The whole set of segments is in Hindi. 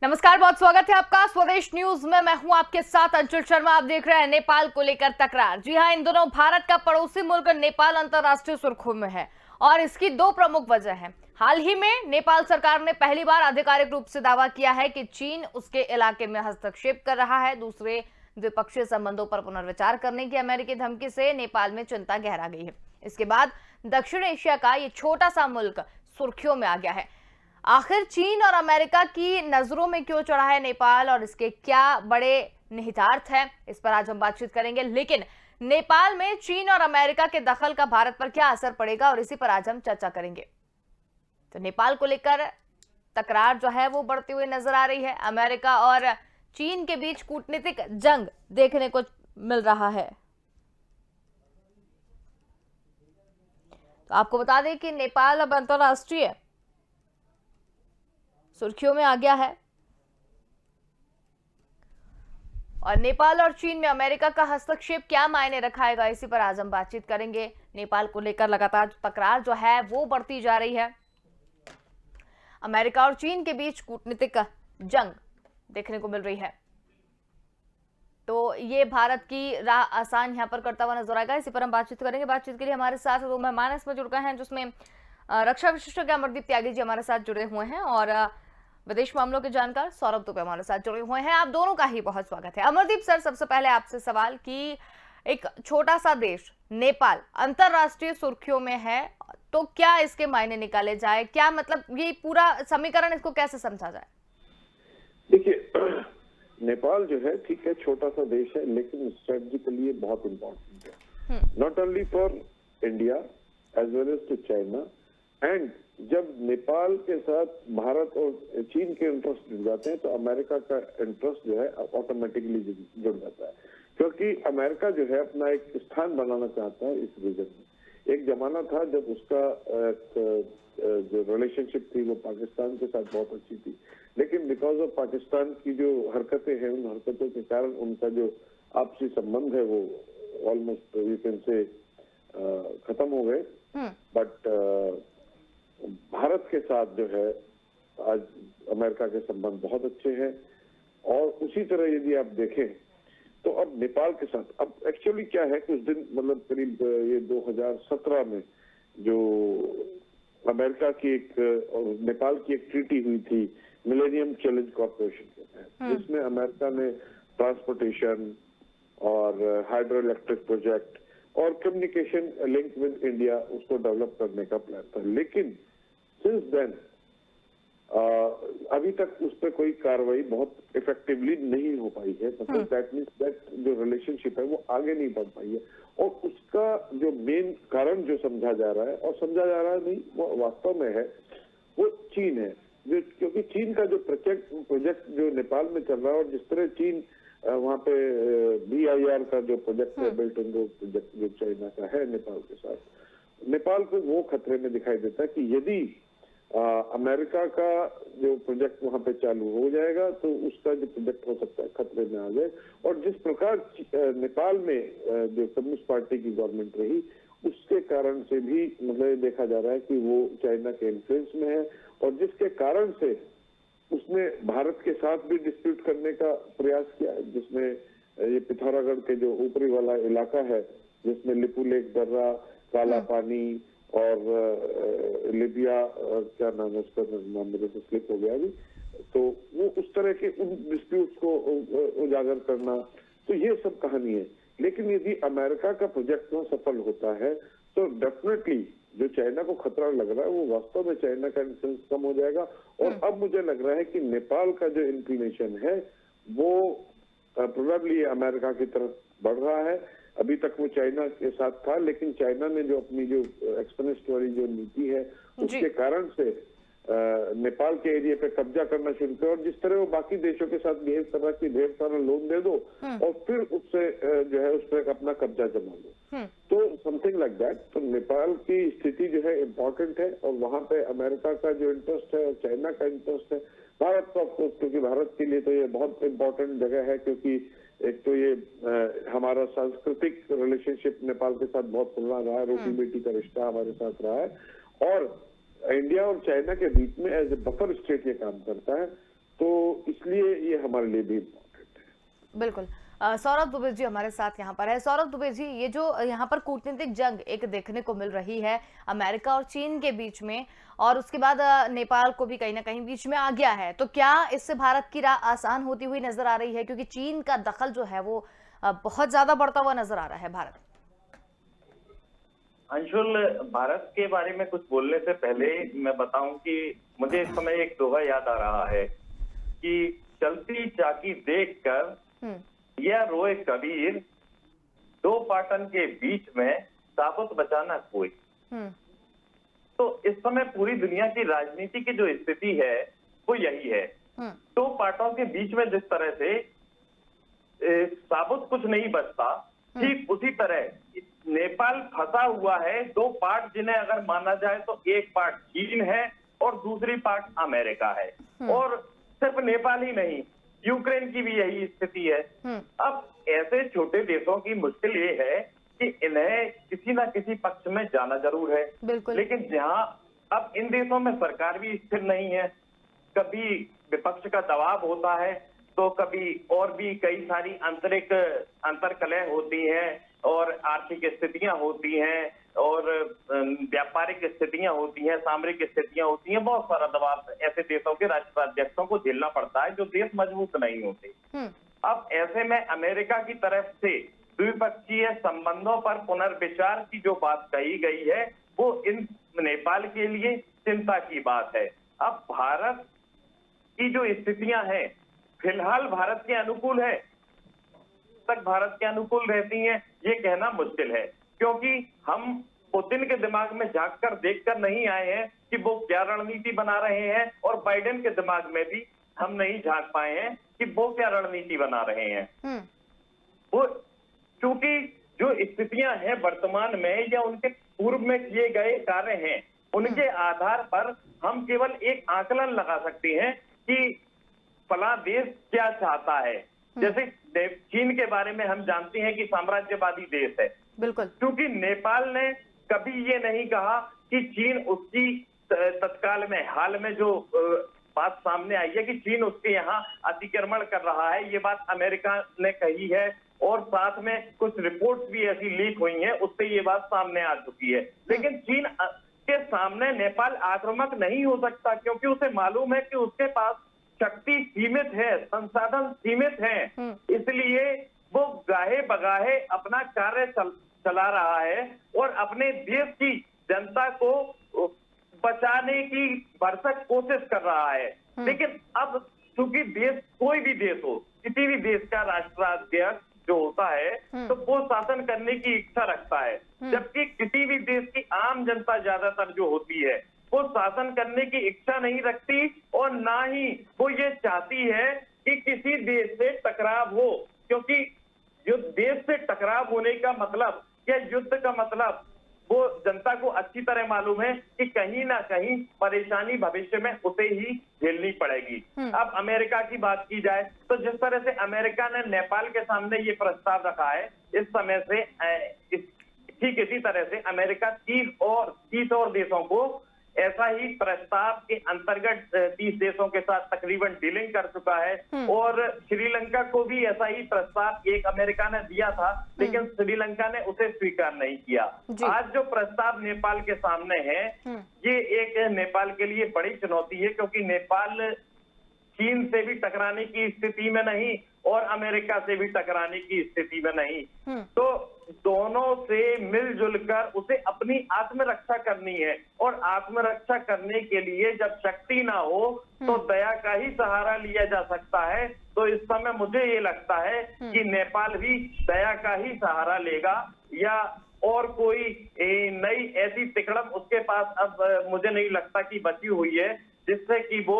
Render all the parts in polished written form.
नमस्कार, बहुत स्वागत है आपका स्वदेश न्यूज में। मैं हूं आपके साथ अंशुल शर्मा। आप देख रहे हैं नेपाल को लेकर तकरार। जी हां, इन दिनों भारत का पड़ोसी मुल्क नेपाल अंतर्राष्ट्रीय सुर्खियों में है और इसकी दो प्रमुख वजह है। हाल ही में नेपाल सरकार ने पहली बार आधिकारिक रूप से दावा किया है कि चीन उसके इलाके में हस्तक्षेप कर रहा है। दूसरे, द्विपक्षीय संबंधों पर पुनर्विचार करने की अमेरिकी धमकी से नेपाल में चिंता गहरा गई है। इसके बाद दक्षिण एशिया का ये छोटा सा मुल्क सुर्खियों में आ गया है। आखिर चीन और अमेरिका की नजरों में क्यों चढ़ा है नेपाल और इसके क्या बड़े निहितार्थ हैं, इस पर आज हम बातचीत करेंगे। लेकिन नेपाल में चीन और अमेरिका के दखल का भारत पर क्या असर पड़ेगा, और इसी पर आज हम चर्चा करेंगे। तो नेपाल को लेकर तकरार जो है वो बढ़ती हुई नजर आ रही है। अमेरिका और चीन के बीच कूटनीतिक जंग देखने को मिल रहा है। तो आपको बता दें कि नेपाल अब अंतरराष्ट्रीय सुर्खियों में आ गया है और नेपाल और चीन में अमेरिका का हस्तक्षेप क्या मायने रखाएगा, इसी पर आज हम बातचीत करेंगे। नेपाल को लेकर लगातार तकरार जो है वो बढ़ती जा रही है। अमेरिका और चीन के बीच कूटनीतिक जंग देखने को मिल रही है, तो ये भारत की राह आसान यहां पर करता हुआ नजर आएगा। इसी पर हम बातचीत करेंगे। बातचीत के लिए हमारे साथ दो मेहमान इसमें जुड़ गए हैं, जिसमें रक्षा विशेषज्ञ अमरदीप त्यागी जी हमारे साथ जुड़े हुए हैं और विदेश मामलों के जानकार सौरभ दुबे हमारे साथ जुड़े हुए हैं। आप दोनों का ही बहुत स्वागत है। अमरदीप सर, सबसे पहले आपसे सवाल कि एक छोटा सा देश नेपाल अंतरराष्ट्रीय सुर्खियों में है, तो क्या इसके मायने निकाले जाए, क्या मतलब ये पूरा समीकरण, इसको कैसे समझा जाए? देखिए, नेपाल जो है ठीक है, छोटा सा देश है, लेकिन स्ट्रेटेजिकली बहुत इम्पोर्टेंट है, not only for India as well as to China. And जब नेपाल के साथ भारत और चीन के इंटरेस्ट जुड़ जाते हैं तो अमेरिका का इंटरेस्ट जो है ऑटोमेटिकली जुड़ जाता है, क्योंकि अमेरिका जो है अपना एक स्थान बनाना चाहता है इस रीजन में। एक जमाना था जब उसका जो रिलेशनशिप थी वो पाकिस्तान के साथ बहुत अच्छी थी, लेकिन बिकॉज ऑफ पाकिस्तान की जो हरकतें हैं, उन हरकतों के कारण उनका जो आपसी संबंध है वो ऑलमोस्ट यू कैन से खत्म हो गए। बट भारत के साथ जो है आज अमेरिका के संबंध बहुत अच्छे हैं। और उसी तरह यदि आप देखें तो अब नेपाल के साथ अब एक्चुअली क्या है, कुछ दिन मतलब करीब ये 2017 में जो अमेरिका की एक और नेपाल की एक ट्रीटी हुई थी मिलेनियम चैलेंज कॉर्पोरेशन के तहत, जिसमें अमेरिका ने ट्रांसपोर्टेशन और हाइड्रो इलेक्ट्रिक प्रोजेक्ट और कम्युनिकेशन लिंक विद इंडिया उसको डेवलप करने का प्लान था। लेकिन सिंस देन अभी तक उस पर कोई कार्रवाई बहुत इफेक्टिवली नहीं हो पाई है। मतलब दैट मीन्स दैट जो रिलेशनशिप है वो आगे नहीं बढ़ पाई है, और उसका जो मेन कारण जो समझा जा रहा है, और समझा जा रहा है नहीं, वो वास्तव में है, वो चीन है। जो क्योंकि चीन का जो प्रोजेक्ट जो नेपाल में चल रहा है, और जिस तरह चीन वहाँ पे BIR का जो प्रोजेक्ट है, बेल्ट एंड रोड प्रोजेक्ट जो चाइना का है नेपाल के साथ, नेपाल को वो खतरे में दिखाई देता है कि यदि अमेरिका का जो प्रोजेक्ट वहाँ पे चालू हो जाएगा तो उसका जो प्रोजेक्ट हो सकता है खतरे में आ जाए। और जिस प्रकार नेपाल में जो कम्युनिस्ट पार्टी की गवर्नमेंट रही, उसके कारण से भी मतलब देखा जा रहा है कि वो चाइना के इन्फ्लुएंस में है, और जिसके कारण से उसने भारत के साथ भी डिस्प्यूट करने का प्रयास किया, जिसमें ये पिथौरागढ़ के जो ऊपरी वाला इलाका है, जिसमें लिपू लेक दर्रा, काला पानी और लिबिया, क्या नाम है उसका, नाम मेरे से स्लिप हो गया अभी, तो वो उस तरह के उन डिस्प्यूट्स को उजागर करना, तो ये सब कहानी है। लेकिन यदि अमेरिका का प्रोजेक्ट में सफल होता है तो डेफिनेटली जो चाइना को खतरा लग रहा है वो वास्तव में चाइना का इन्फ्लुएंस कम हो जाएगा। और अब मुझे लग रहा है कि नेपाल का जो इंक्लिनेशन है वो प्रोबेबली अमेरिका की तरफ बढ़ रहा है। अभी तक वो चाइना के साथ था, लेकिन चाइना ने जो अपनी जो एक्सपेंसिव वाली जो नीति है उसके कारण से नेपाल के एरिया पे कब्जा करना शुरू किया, और जिस तरह वो बाकी देशों के साथ बिहेव कर रहा है कि ढेर सारा लोन दे दो और फिर उससे जो है उस पर अपना कब्जा जमा लो, तो समथिंग लाइक दैट। तो नेपाल की स्थिति जो है इम्पोर्टेंट है, और वहां पे अमेरिका का जो इंटरेस्ट है और चाइना का इंटरेस्ट है, भारत का ऑफकोर्स, क्योंकि भारत के लिए तो ये बहुत इम्पोर्टेंट जगह है, क्योंकि एक तो ये हमारा सांस्कृतिक रिलेशनशिप नेपाल के साथ बहुत पुराना रहा है, रोटी बेटी का रिश्ता हमारे साथ रहा है, और इंडिया और चाइना के बीच में एज ए बफर स्टेट ये काम करता है। तो इसलिए ये हमारे लिए भी इम्पोर्टेंट है। बिल्कुल। सौरभ दुबे जी हमारे साथ यहाँ पर है। सौरभ दुबे जी, ये जो यहाँ पर कूटनीतिक जंग एक देखने को मिल रही है अमेरिका और चीन के बीच में, और उसके बाद नेपाल को भी कहीं ना कहीं बीच में आ गया है, तो क्या इससे भारत की राह आसान होती हुई नजर आ रही है? क्योंकि चीन का दखल जो है वो बहुत ज्यादा बढ़ता हुआ नजर आ रहा है भारत। अंशुल, भारत के बारे में कुछ बोलने से पहले मैं बताऊं कि मुझे इस समय एक दोहा याद आ रहा है कि चलती चाकी देखकर यह रोए कबीर, दो पाटन के बीच में साबुत बचाना कोई। तो इस समय पूरी दुनिया की राजनीति की जो स्थिति है वो यही है। दो पाटों के बीच में जिस तरह से साबुत कुछ नहीं बचता, ठीक उसी तरह नेपाल फंसा हुआ है दो पार्ट, जिन्हें अगर माना जाए तो एक पार्ट चीन है और दूसरी पार्ट अमेरिका है। और सिर्फ नेपाल ही नहीं, यूक्रेन की भी यही स्थिति है। अब ऐसे छोटे देशों की मुश्किल ये है कि इन्हें किसी ना किसी पक्ष में जाना जरूर है, लेकिन जहां अब इन देशों में सरकार भी स्थिर नहीं है, कभी विपक्ष का दबाव होता है तो कभी और भी कई सारी आंतरिक अंतर्कलह होती हैं और आर्थिक स्थितियां होती हैं और व्यापारिक स्थितियां होती हैं, सामरिक स्थितियां होती हैं। बहुत सारा दबाव ऐसे देशों के राष्ट्राध्यक्षों को झेलना पड़ता है जो देश मजबूत नहीं होते। अब ऐसे में अमेरिका की तरफ से द्विपक्षीय संबंधों पर पुनर्विचार की जो बात कही गई है वो इन नेपाल के लिए चिंता की बात है। अब भारत की जो स्थितियां हैं फिलहाल भारत के अनुकूल है, तक भारत के अनुकूल रहती हैं ये कहना मुश्किल है, क्योंकि हम पुतिन के दिमाग में झांक कर देखकर नहीं आए हैं कि वो क्या रणनीति बना रहे हैं, और बाइडेन के दिमाग में भी हम नहीं झांक पाए हैं कि वो क्या रणनीति बना रहे हैं। वो चूंकि जो स्थितियां हैं वर्तमान में या उनके पूर्व में किए गए कार्य हैं, उनके आधार पर हम केवल एक आकलन लगा सकते हैं कि फला देश क्या चाहता है। जैसे चीन के बारे में हम जानते हैं कि साम्राज्यवादी देश है, बिल्कुल, क्योंकि नेपाल ने कभी ये नहीं कहा कि चीन उसकी तत्काल में हाल में जो बात सामने आई है कि चीन उसके यहाँ अतिक्रमण कर रहा है, ये बात अमेरिका ने कही है और साथ में कुछ रिपोर्ट्स भी ऐसी लीक हुई हैं, उससे ये बात सामने आ चुकी है। लेकिन चीन के सामने नेपाल आक्रामक नहीं हो सकता, क्योंकि उसे मालूम है कि उसके पास शक्ति सीमित है, संसाधन सीमित हैं, इसलिए वो गाहे बगाहे अपना कार्य चला रहा है और अपने देश की जनता को बचाने की भरसक कोशिश कर रहा है। लेकिन अब चूंकि देश, कोई भी देश हो, किसी भी देश का राष्ट्राध्यक्ष जो होता है तो वो शासन करने की इच्छा रखता है, जबकि किसी भी देश की आम जनता ज्यादातर जो होती है वो शासन करने की इच्छा नहीं रखती और ना ही वो ये चाहती है कि किसी देश से टकराव हो, क्योंकि जो देश से टकराव होने का मतलब या युद्ध का मतलब वो जनता को अच्छी तरह मालूम है कि कहीं ना कहीं परेशानी भविष्य में उसे ही झेलनी पड़ेगी। अब अमेरिका की बात की जाए तो जिस तरह से अमेरिका ने नेपाल के सामने ये प्रस्ताव रखा है, इस समय से ठीक इसी तरह से अमेरिका 30 और देशों को ऐसा ही प्रस्ताव के अंतर्गत 30 देशों के साथ तकरीबन डीलिंग कर चुका है और श्रीलंका को भी ऐसा ही प्रस्ताव एक अमेरिका ने दिया था, लेकिन श्रीलंका ने उसे स्वीकार नहीं किया। आज जो प्रस्ताव नेपाल के सामने है ये एक नेपाल के लिए बड़ी चुनौती है, क्योंकि नेपाल चीन से भी टकराने की स्थिति में नहीं और अमेरिका से भी टकराने की स्थिति में नहीं, तो दोनों से मिलजुल कर उसे अपनी आत्मरक्षा करनी है और आत्मरक्षा करने के लिए जब शक्ति ना हो तो दया का ही सहारा लिया जा सकता है। तो इस समय मुझे ये लगता है कि नेपाल भी दया का ही सहारा लेगा या और कोई नई ऐसी तिकड़म उसके पास अब मुझे नहीं लगता कि बची हुई है जिससे कि वो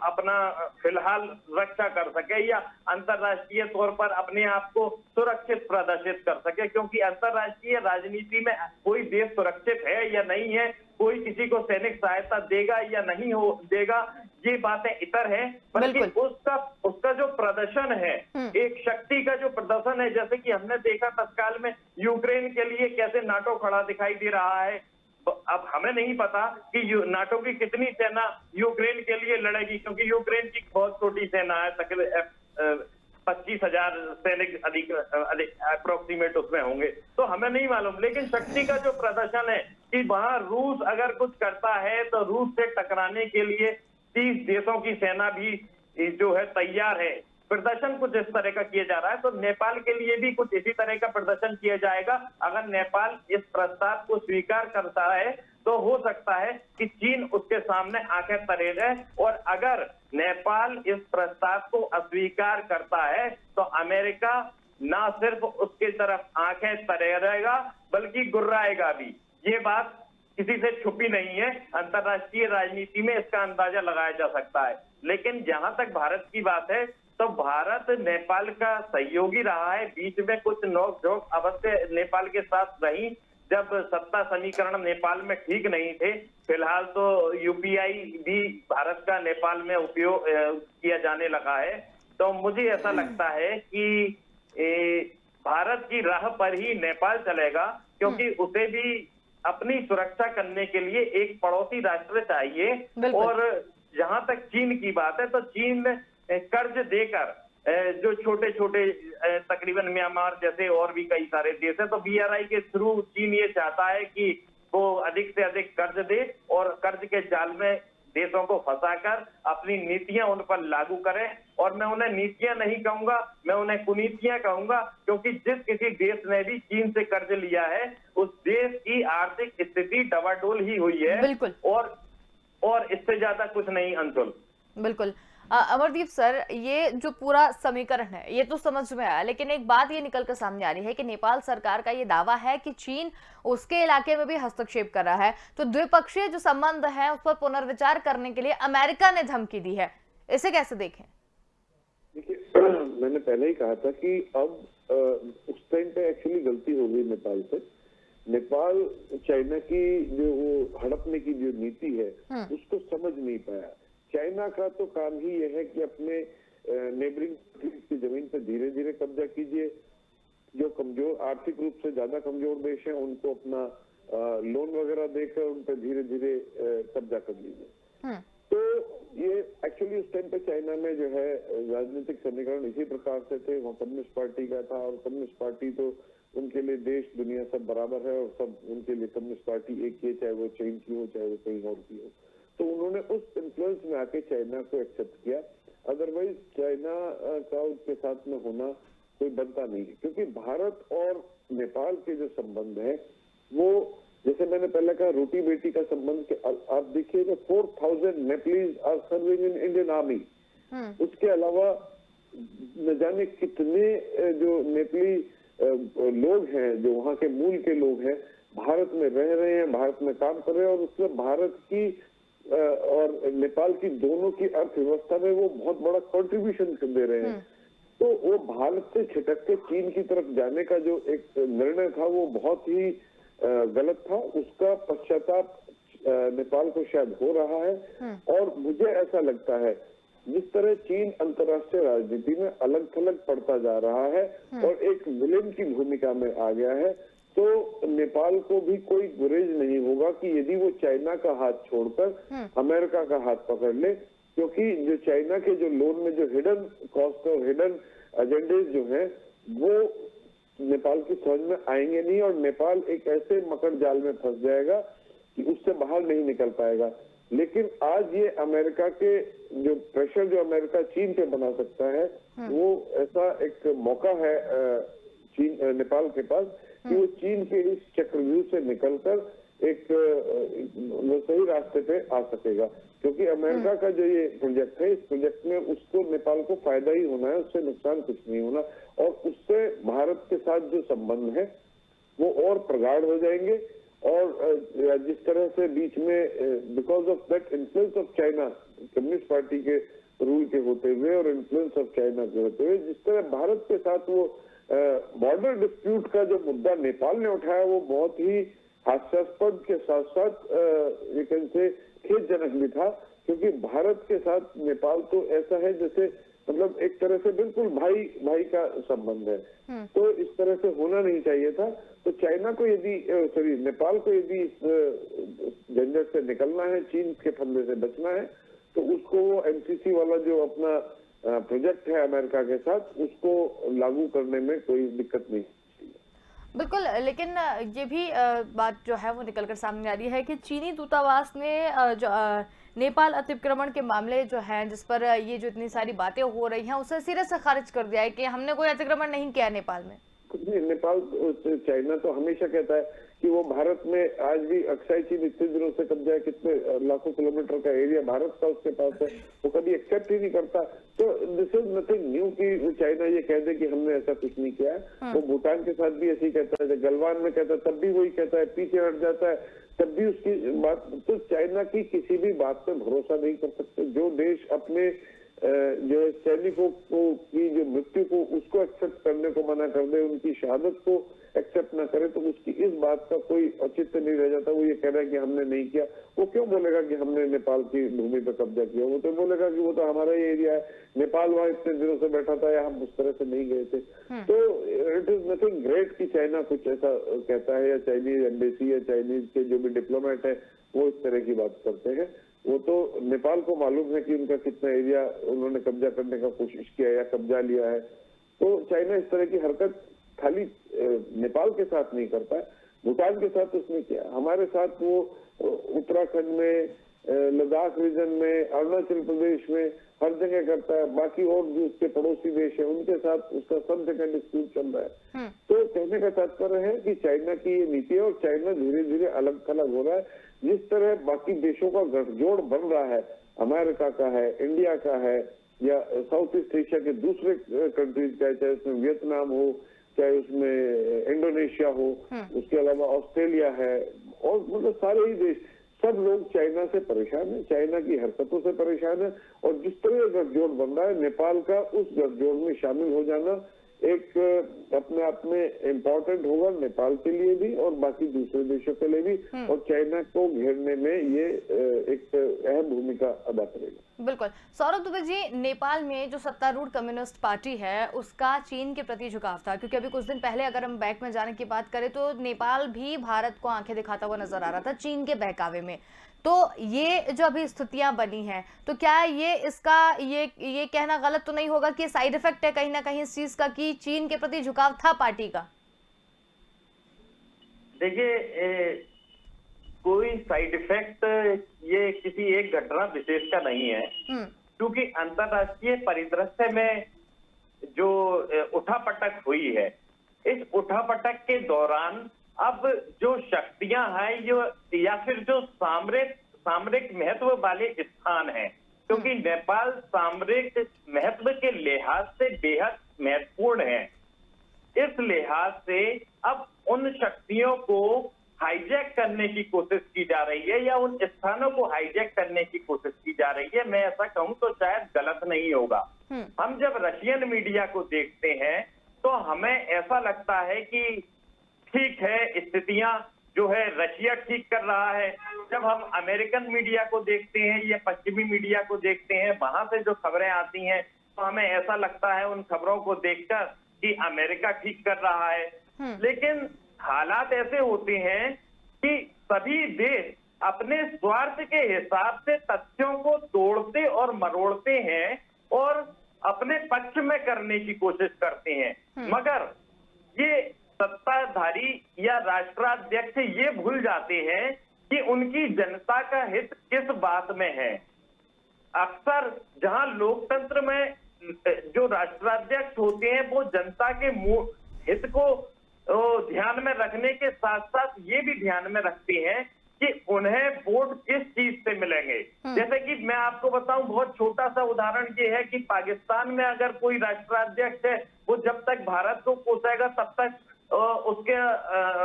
अपना फिलहाल रक्षा कर सके या अंतर्राष्ट्रीय तौर पर अपने आप को सुरक्षित प्रदर्शित कर सके, क्योंकि अंतर्राष्ट्रीय राजनीति में कोई देश सुरक्षित है या नहीं है, कोई किसी को सैनिक सहायता देगा या नहीं हो देगा, ये बातें इतर है, बल्कि उसका जो प्रदर्शन है, एक शक्ति का जो प्रदर्शन है, जैसे कि हमने देखा तत्काल में यूक्रेन के लिए कैसे नाटो खड़ा दिखाई दे रहा है, अब हमें नहीं पता कि नाटो की कितनी सेना यूक्रेन के लिए लड़ेगी, क्योंकि यूक्रेन की बहुत छोटी सेना है, तकरीबन 25,000 सैनिक अधिक अप्रोक्सीमेट उसमें होंगे, तो हमें नहीं मालूम। लेकिन शक्ति का जो प्रदर्शन है कि वहां रूस अगर कुछ करता है तो रूस से टकराने के लिए 30 देशों की सेना भी जो है तैयार है। प्रदर्शन कुछ इस तरह का किया जा रहा है, तो नेपाल के लिए भी कुछ इसी तरह का प्रदर्शन किया जाएगा। अगर नेपाल इस प्रस्ताव को स्वीकार करता है तो हो सकता है कि चीन उसके सामने आंखें तरेगा, और अगर नेपाल इस प्रस्ताव को अस्वीकार करता है तो अमेरिका ना सिर्फ उसके तरफ आंखें तरेगा बल्कि गुर्राएगा भी। ये बात किसी से छुपी नहीं है, अंतर्राष्ट्रीय राजनीति में इसका अंदाजा लगाया जा सकता है। लेकिन जहां तक भारत की बात है तो भारत नेपाल का सहयोगी रहा है। बीच में कुछ नोक-झोंक अवश्य नेपाल के साथ रही, जब सत्ता समीकरण नेपाल में ठीक नहीं थे। फिलहाल तो यूपीआई भी भारत का नेपाल में उपयोग किया जाने लगा है। तो मुझे ऐसा लगता है कि भारत की राह पर ही नेपाल चलेगा, क्योंकि उसे भी अपनी सुरक्षा करने के लिए एक पड़ोसी राष्ट्र चाहिए। और जहां तक चीन की बात है तो चीन कर्ज देकर जो छोटे छोटे तकरीबन म्यांमार जैसे और भी कई सारे देश हैं, तो बीआरआई के थ्रू चीन ये चाहता है कि वो अधिक से अधिक कर्ज दे और कर्ज के जाल में देशों को फंसाकर अपनी नीतियां उन पर लागू करें। और मैं उन्हें नीतियां नहीं कहूंगा, मैं उन्हें कुनीतियां कहूंगा, क्योंकि जिस किसी देश ने भी चीन से कर्ज लिया है उस देश की आर्थिक स्थिति डवाडोल ही हुई है। बिल्कुल। और इससे ज्यादा कुछ नहीं अंशुल। बिल्कुल। अमरदीप सर, ये जो पूरा समीकरण है ये तो समझ में आया, लेकिन एक बात ये निकल कर सामने आ रही है कि नेपाल सरकार का ये दावा है कि चीन उसके इलाके में भी हस्तक्षेप कर रहा है, तो द्विपक्षीय जो संबंध है उस पर पुनर्विचार करने के लिए अमेरिका ने धमकी दी है। इसे कैसे देखें? देखिए, मैंने पहले ही कहा था कि अब उस टाइम पे एक्चुअली गलती हो गई नेपाल से। नेपाल चाइना की जो वो हड़पने की जो नीति है उसको समझ नहीं पाया। चाइना का तो काम ही यह है कि अपने नेबरिंग की जमीन पर धीरे धीरे कब्जा कीजिए। जो कमजोर, आर्थिक रूप से ज्यादा कमजोर देश हैं उनको अपना लोन वगैरह देकर उन पर धीरे धीरे कब्जा कर लीजिए। तो ये एक्चुअली उस टाइम पे चाइना में जो है राजनीतिक समीकरण इसी प्रकार से थे। वहाँ कम्युनिस्ट पार्टी का था, और कम्युनिस्ट पार्टी तो उनके लिए देश दुनिया सब बराबर है, और सब उनके लिए कम्युनिस्ट पार्टी एक ही है, चाहे वो चीन की हो चाहे वो कहीं और की हो। तो उन्होंने उस इन्फ्लुएंस में आके चाइना को एक्सेप्ट किया। अदरवाइज चाइना का उसके साथ में होना कोई बनता नहीं है, क्योंकि भारत और नेपाल के जो संबंध है वो, जैसे मैंने पहले कहा, रोटी बेटी का संबंध। आप देखिए 4,000 Nepalese are serving in Indian army. उसके अलावा न जाने कितने जो नेपाली लोग हैं, जो वहाँ के मूल के लोग हैं, भारत में रह रहे हैं, भारत में काम कर रहे हैं, और उसमें भारत की और नेपाल की दोनों की अर्थव्यवस्था में वो बहुत बड़ा कंट्रीब्यूशन दे रहे हैं। तो वो भारत से छिटक के चीन की तरफ जाने का जो एक निर्णय था वो बहुत ही गलत था। उसका पश्चाताप नेपाल को शायद हो रहा है। और मुझे ऐसा लगता है जिस तरह चीन अंतर्राष्ट्रीय राजनीति में अलग थलग पड़ता जा रहा है और एक विलेन की भूमिका में आ गया है, तो नेपाल को भी कोई गुरेज नहीं होगा कि यदि वो चाइना का हाथ छोड़कर अमेरिका का हाथ पकड़ ले, क्योंकि जो चाइना के जो लोन में जो हिडन कॉस्ट और हिडन एजेंडेज जो हैं वो नेपाल की समझ में आएंगे नहीं, और नेपाल एक ऐसे मकड़ जाल में फंस जाएगा कि उससे बाहर नहीं निकल पाएगा। लेकिन आज ये अमेरिका के जो प्रेशर जो अमेरिका चीन पे बना सकता है, वो ऐसा एक मौका है चीन नेपाल के पास कि वो चीन के इस चक्रव्यूह से निकलकर एक सही रास्ते पे आ सकेगा। क्योंकि अमेरिका का जो ये प्रोजेक्ट है, इस प्रोजेक्ट में उसको नेपाल को फायदा ही होना है, उससे नुकसान कुछ नहीं होना, और उससे भारत के साथ जो संबंध है वो और प्रगाढ़ हो जाएंगे। और जिस तरह से बीच में because of that influence of China, communist party के रूल के होते हुए और इन्फ्लुएंस ऑफ चाइना के होते हुए, जिस तरह भारत के साथ वो बॉर्डर डिस्प्यूट का जो मुद्दा नेपाल ने उठाया वो बहुत ही हास्यास्पद के साथ साथ ये खेदजनक भी था। क्योंकि भारत के साथ नेपाल तो ऐसा है जैसे मतलब एक तरह से बिल्कुल भाई भाई का संबंध है। तो इस तरह से होना नहीं चाहिए था। तो चाइना को यदि नेपाल को यदि इस झंझट से निकलना है, चीन के फंदे से बचना है, तो उसको वो एमसीसी वाला जो अपना प्रोजेक्ट है अमेरिका के साथ, उसको लागू करने में कोई दिक्कत नहीं। बिल्कुल, लेकिन ये भी बात जो है वो निकलकर सामने आ रही है कि चीनी दूतावास ने जो नेपाल अतिक्रमण के मामले जो हैं, जिस पर ये जो इतनी सारी बातें हो रही हैं, उसे सिरे से खारिज कर दिया है कि हमने कोई अतिक्रमण नहीं किया नेपाल में। नेपाल चाइना तो हमेशा कहता है कि वो भारत में आज भी अक्साई चीन इतने दिनों से कब्जा है, कितने लाखों किलोमीटर का एरिया भारत का उसके पास है, वो कभी एक्सेप्ट ही नहीं करता। तो दिस इज नथिंग न्यू कि चाइना ये कह दे कि हमने ऐसा कुछ नहीं किया है। वो भूटान के साथ भी ऐसे ही कहता है, गलवान में कहता है तब भी वही कहता है, पीछे हट जाता है तब भी उसकी बात। तो चाइना की किसी भी बात पे भरोसा नहीं कर सकते। जो देश अपने जो सैनिकों को की जो मृत्यु को उसको एक्सेप्ट करने को मना कर दे, उनकी शहादत को एक्सेप्ट ना करे, तो उसकी इस बात का कोई औचित्य नहीं रह जाता। वो ये कह रहा है कि हमने नहीं किया। वो क्यों बोलेगा कि हमने नेपाल की भूमि पर कब्जा किया? वो तो बोलेगा कि वो तो हमारा ही एरिया है, नेपाल वहां इतने दिनों से बैठा था या हम उस तरह से नहीं गए थे। तो इट इज नथिंग ग्रेट कि चाइना कुछ ऐसा कहता है, या चाइनीज एम्बेसी या चाइनीज के जो भी डिप्लोमेट है वो इस तरह की बात करते हैं। वो तो नेपाल को मालूम है कि उनका कितना एरिया उन्होंने कब्जा करने का कोशिश किया या कब्जा लिया है। तो चाइना इस तरह की हरकत खाली नेपाल के साथ नहीं करता है, भूटान के साथ उसने किया, हमारे साथ वो उत्तराखंड में, लद्दाख रीजन में, अरुणाचल प्रदेश में हर जगह करता है। बाकी और जो उसके पड़ोसी देश है उनके साथ उसका सब जगह डिस्प्यूट चल रहा है। तो कहने का तात्पर्य है कि चाइना की ये नीति है और चाइना धीरे धीरे अलग थलग हो रहा है। जिस तरह बाकी देशों का गठजोड़ बन रहा है, अमेरिका का है, इंडिया का है, या साउथ ईस्ट एशिया के दूसरे कंट्रीज का है, चाहे उसमें वियतनाम हो, चाहे उसमें इंडोनेशिया हो, उसके अलावा ऑस्ट्रेलिया है, और मतलब सारे ही देश, सब लोग चाइना से परेशान है, चाइना की हरकतों से परेशान है। और जिस तरह गठजोड़ बन रहा है, नेपाल का उस गठजोड़ में शामिल हो जाना एक अपने आप में इम्पोर्टेंट होगा, नेपाल के लिए भी और बाकी दूसरे देशों के लिए भी। और चाइना को घेरने में ये एक अहम भूमिका अदा करेगा। बिल्कुल। सौरभ दुबे जी, नेपाल में जो सत्तारूढ़ कम्युनिस्ट पार्टी है उसका चीन के प्रति झुकाव था, क्योंकि अभी कुछ दिन पहले अगर हम बैक में जाने की बात करें तो नेपाल भी भारत को आंखें दिखाता हुआ नजर आ रहा था चीन के बहकावे में। तो ये जो अभी स्थितियां बनी हैं, तो क्या ये इसका ये कहना गलत तो नहीं होगा कि साइड इफेक्ट है कहीं ना कहीं इस चीज का कि चीन के प्रति झुकाव था पार्टी का? देखिए, कोई साइड इफेक्ट ये किसी एक घटना विशेष का नहीं है, क्योंकि अंतरराष्ट्रीय परिदृश्य में जो उठापटक हुई है, इस उठापटक के दौरान अब जो शक्तियां हैं जो या फिर जो सामरिक महत्व वाले स्थान हैं, क्योंकि नेपाल सामरिक महत्व के लिहाज से बेहद महत्वपूर्ण है, इस लिहाज से अब उन शक्तियों को हाईजैक करने की कोशिश की जा रही है या उन स्थानों को हाईजैक करने की कोशिश की जा रही है। मैं ऐसा कहूं तो शायद गलत नहीं होगा। हम जब रशियन मीडिया को देखते हैं तो हमें ऐसा लगता है कि ठीक है, स्थितियां जो है रशिया ठीक कर रहा है। जब हम अमेरिकन मीडिया को देखते हैं या पश्चिमी मीडिया को देखते हैं, वहां से जो खबरें आती हैं, तो हमें ऐसा लगता है उन खबरों को देखकर कि अमेरिका ठीक कर रहा है। लेकिन हालात ऐसे होते हैं कि सभी देश अपने स्वार्थ के हिसाब से तथ्यों को तोड़ते और मरोड़ते हैं और अपने पक्ष में करने की कोशिश करते हैं, मगर ये सत्ताधारी या राष्ट्राध्यक्ष ये भूल जाते हैं कि उनकी जनता का हित किस बात में है। अक्सर जहां लोकतंत्र में जो राष्ट्राध्यक्ष होते हैं वो जनता के हित को ध्यान में रखने के साथ साथ ये भी ध्यान में रखते हैं कि उन्हें वोट किस चीज से मिलेंगे। जैसे कि मैं आपको बताऊं, बहुत छोटा सा उदाहरण ये है कि पाकिस्तान में अगर कोई राष्ट्राध्यक्ष है, वो जब तक भारत को कोसेगा तब तक उसके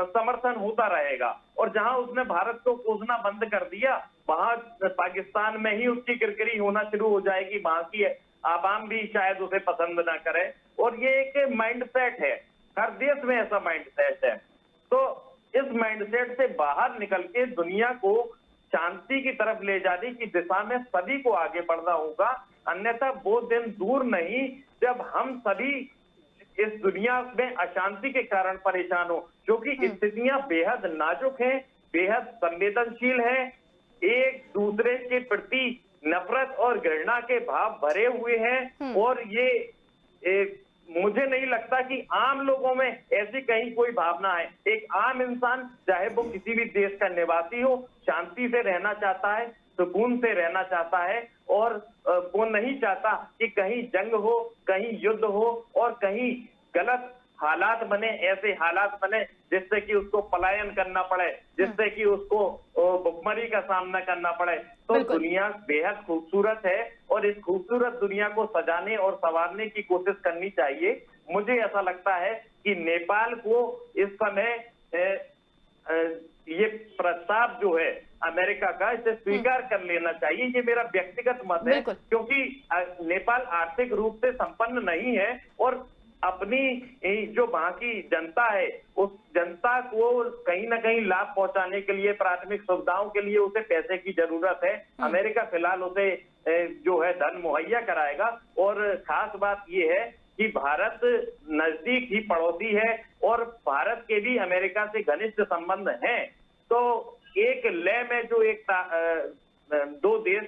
समर्थन होता रहेगा, और जहां उसने भारत को कोसना बंद कर दिया, वहां पाकिस्तान में ही उसकी किरकिरी होना शुरू हो जाएगी, वहां की आवाम भी शायद उसे पसंद ना करे। और ये एक माइंडसेट है, हर देश में ऐसा माइंडसेट है। तो इस माइंडसेट से बाहर निकल के दुनिया को शांति की तरफ ले जाने की दिशा में सभी को आगे बढ़ना होगा। अन्यथा वो दिन दूर नहीं जब हम सभी इस दुनिया में अशांति के कारण परेशान हो, क्योंकि स्थितियां बेहद नाजुक हैं, बेहद संवेदनशील है, एक दूसरे के प्रति नफरत और घृणा के भाव भरे हुए हैं। और ये मुझे नहीं लगता कि आम लोगों में ऐसी कहीं कोई भावना है। एक आम इंसान चाहे वो किसी भी देश का निवासी हो, शांति से रहना चाहता है, सुकून से रहना चाहता है, और वो नहीं चाहता कि कहीं जंग हो, कहीं युद्ध हो और कहीं गलत हालात बने, ऐसे हालात बने जिससे कि उसको पलायन करना पड़े, जिससे कि उसको भुखमरी का सामना करना पड़े। तो दुनिया बेहद खूबसूरत है और इस खूबसूरत दुनिया को सजाने और संवारने की कोशिश करनी चाहिए। मुझे ऐसा लगता है कि नेपाल को इस समय ये प्रस्ताव जो है अमेरिका का, इसे स्वीकार कर लेना चाहिए। ये मेरा व्यक्तिगत मत है, क्योंकि नेपाल आर्थिक रूप से संपन्न नहीं है और अपनी जो वहां की जनता है उस जनता को कहीं ना कहीं लाभ पहुंचाने के लिए, प्राथमिक सुविधाओं के लिए उसे पैसे की जरूरत है। अमेरिका फिलहाल उसे जो है धन मुहैया कराएगा। और खास बात ये है कि भारत नजदीक ही पड़ोसी है और भारत के भी अमेरिका से घनिष्ठ संबंध हैं। तो एक लय में जो दो देश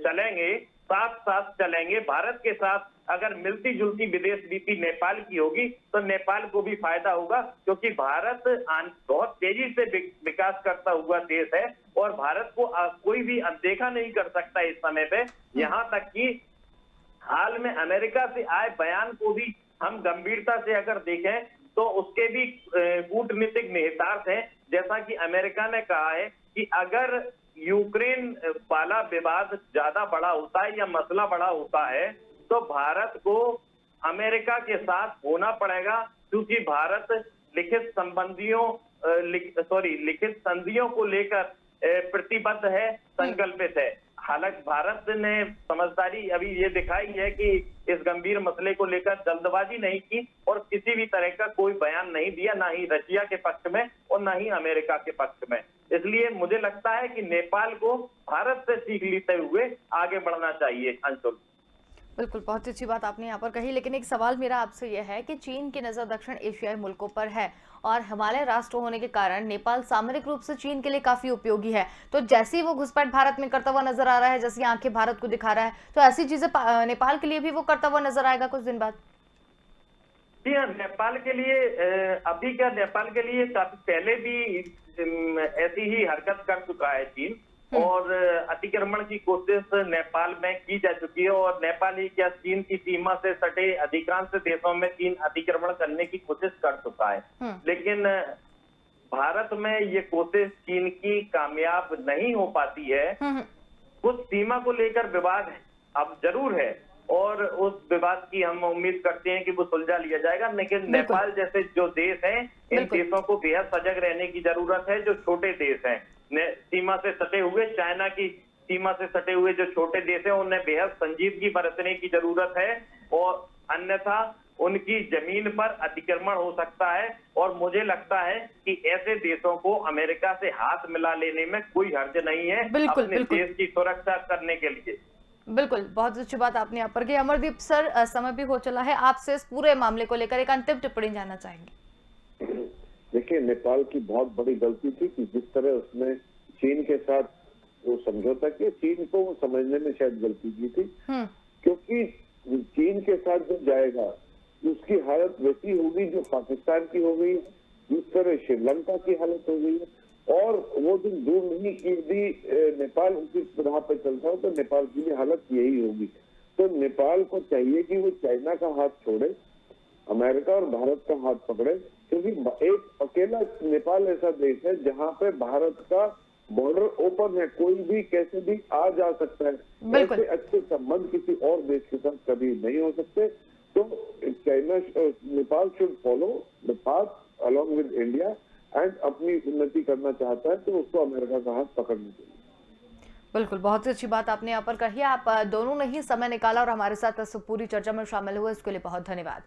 चलेंगे, साथ साथ चलेंगे। भारत के साथ अगर मिलती जुलती विदेश नीति नेपाल की होगी तो नेपाल को भी फायदा होगा, क्योंकि भारत बहुत तेजी से विकास करता हुआ देश है और भारत को कोई भी अनदेखा नहीं कर सकता इस समय पे। यहाँ तक कि हाल में अमेरिका से आए बयान को भी हम गंभीरता से अगर देखें तो उसके भी कूटनीतिक निहितार्थ हैं। जैसा कि अमेरिका ने कहा है कि अगर यूक्रेन वाला विवाद ज्यादा बड़ा होता है या मसला बड़ा होता है तो भारत को अमेरिका के साथ होना पड़ेगा, क्योंकि भारत लिखित संधियों को लेकर प्रतिबद्ध है, संकल्पित है। हालांकि भारत ने समझदारी अभी ये दिखाई है कि इस गंभीर मसले को लेकर जल्दबाजी नहीं की और किसी भी तरह का कोई बयान नहीं दिया, ना ही रशिया के पक्ष में और ना ही अमेरिका के पक्ष में। इसलिए मुझे लगता है कि नेपाल को भारत से सीख लेते हुए आगे बढ़ना चाहिए। अंशुल, बिल्कुल, बहुत अच्छी बात आपने यहाँ पर कही, लेकिन एक सवाल मेरा आपसे यह है कि चीन की नज़र दक्षिण एशियाई मुल्कों पर है और हिमालय राष्ट्र होने के कारण नेपाल सामरिक रूप से चीन के लिए काफी उपयोगी है। तो जैसे ही वो घुसपैठ भारत में करता हुआ नजर आ रहा है, जैसी आंखें भारत को दिखा रहा है, तो ऐसी चीजें नेपाल के लिए भी वो करता हुआ नजर आएगा कुछ दिन बाद? जी हाँ, नेपाल के लिए अभी क्या, नेपाल के लिए काफी पहले भी ऐसी ही हरकत कर चुका है चीन और अतिक्रमण की कोशिश नेपाल में की जा चुकी है। और नेपाल ही क्या, चीन की सीमा से सटे अधिकांश देशों में चीन अतिक्रमण करने की कोशिश कर चुका है। लेकिन भारत में ये कोशिश चीन की कामयाब नहीं हो पाती है। कुछ सीमा को लेकर विवाद है, अब जरूर है, और उस विवाद की हम उम्मीद करते हैं कि वो सुलझा लिया जाएगा। लेकिन नेपाल जैसे जो देश हैं, इन देशों को बेहद सजग रहने की जरूरत है। जो छोटे देश हैं, सीमा से सटे हुए, चाइना की सीमा से सटे हुए जो छोटे देश हैं, उन्हें बेहद संजीदगी बरतने की जरूरत है और अन्यथा उनकी जमीन पर अतिक्रमण हो सकता है। और मुझे लगता है कि ऐसे देशों को अमेरिका से हाथ मिला लेने में कोई हर्ज नहीं है अपने देश की सुरक्षा करने के लिए। बिल्कुल, बहुत अच्छी बात आपने यहाँ पर की। अमरदीप सर, समय भी हो चला है, आपसे इस पूरे मामले को लेकर एक अंतिम टिप्पणी जानना चाहेंगे। देखिए, नेपाल की बहुत बड़ी गलती थी कि जिस तरह उसने चीन के साथ वो समझौता किया, चीन को समझने में शायद गलती की थी, क्योंकि चीन के साथ जो जाएगा उसकी हालत वैसी होगी जो पाकिस्तान की हो गई, जिस तरह श्रीलंका की हालत हो गई है। और वो दिन दूर नहीं कि यदि नेपाल उसी राह पर चलता हो तो नेपाल की भी हालत यही होगी। तो नेपाल को चाहिए कि वो चाइना का हाथ छोड़े, अमेरिका और भारत का हाथ पकड़े, क्योंकि एक अकेला नेपाल ऐसा देश है जहाँ पे भारत का बॉर्डर ओपन है, कोई भी कैसे भी आ जा सकता है। ऐसे अच्छे संबंध किसी और देश के साथ कभी नहीं हो सकते। तो China, Nepal should follow the path along with India and अपनी उन्नति करना चाहता है तो उसको अमेरिका का हाथ पकड़ना चाहिए। बिल्कुल, बहुत ही अच्छी बात आपने यहाँ पर कही। आप दोनों ने ही समय निकाला और हमारे साथ पूरी चर्चा में शामिल हुए, इसके लिए बहुत धन्यवाद।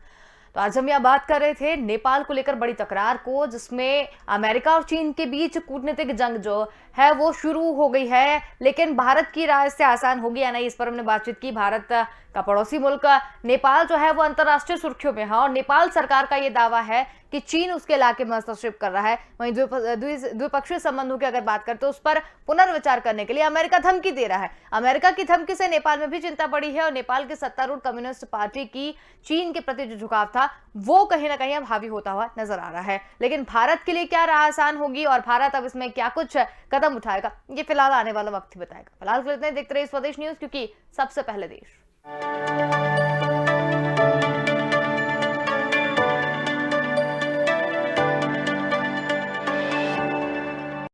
तो आज हम यहाँ बात कर रहे थे नेपाल को लेकर बड़ी तकरार को, जिसमें अमेरिका और चीन के बीच कूटनीतिक जंग जो है वो शुरू हो गई है, लेकिन भारत की राय से आसान होगी या नहीं, इस पर हमने बातचीत की। भारत का पड़ोसी मुल्क नेपाल जो है वो अंतर्राष्ट्रीय सुर्खियों में है और नेपाल सरकार का ये दावा है कि चीन उसके इलाके में हस्तक्षेप कर रहा है। वहीं द्विपक्षीय संबंधों की अगर बात करें तो उस पर पुनर्विचार करने के लिए अमेरिका धमकी दे रहा है। अमेरिका की धमकी से नेपाल में भी चिंता बढ़ी है और नेपाल की सत्तारूढ़ कम्युनिस्ट पार्टी की चीन के प्रति जो झुकाव था वो कहीं ना कहीं अब हावी होता हुआ नजर आ रहा है। लेकिन भारत के लिए क्या राह आसान होगी और भारत अब इसमें क्या कुछ कदम उठाएगा, ये फिलहाल आने वाला वक्त ही बताएगा। फिलहाल देखते रहिए स्वदेश न्यूज, क्योंकि सबसे पहले देश।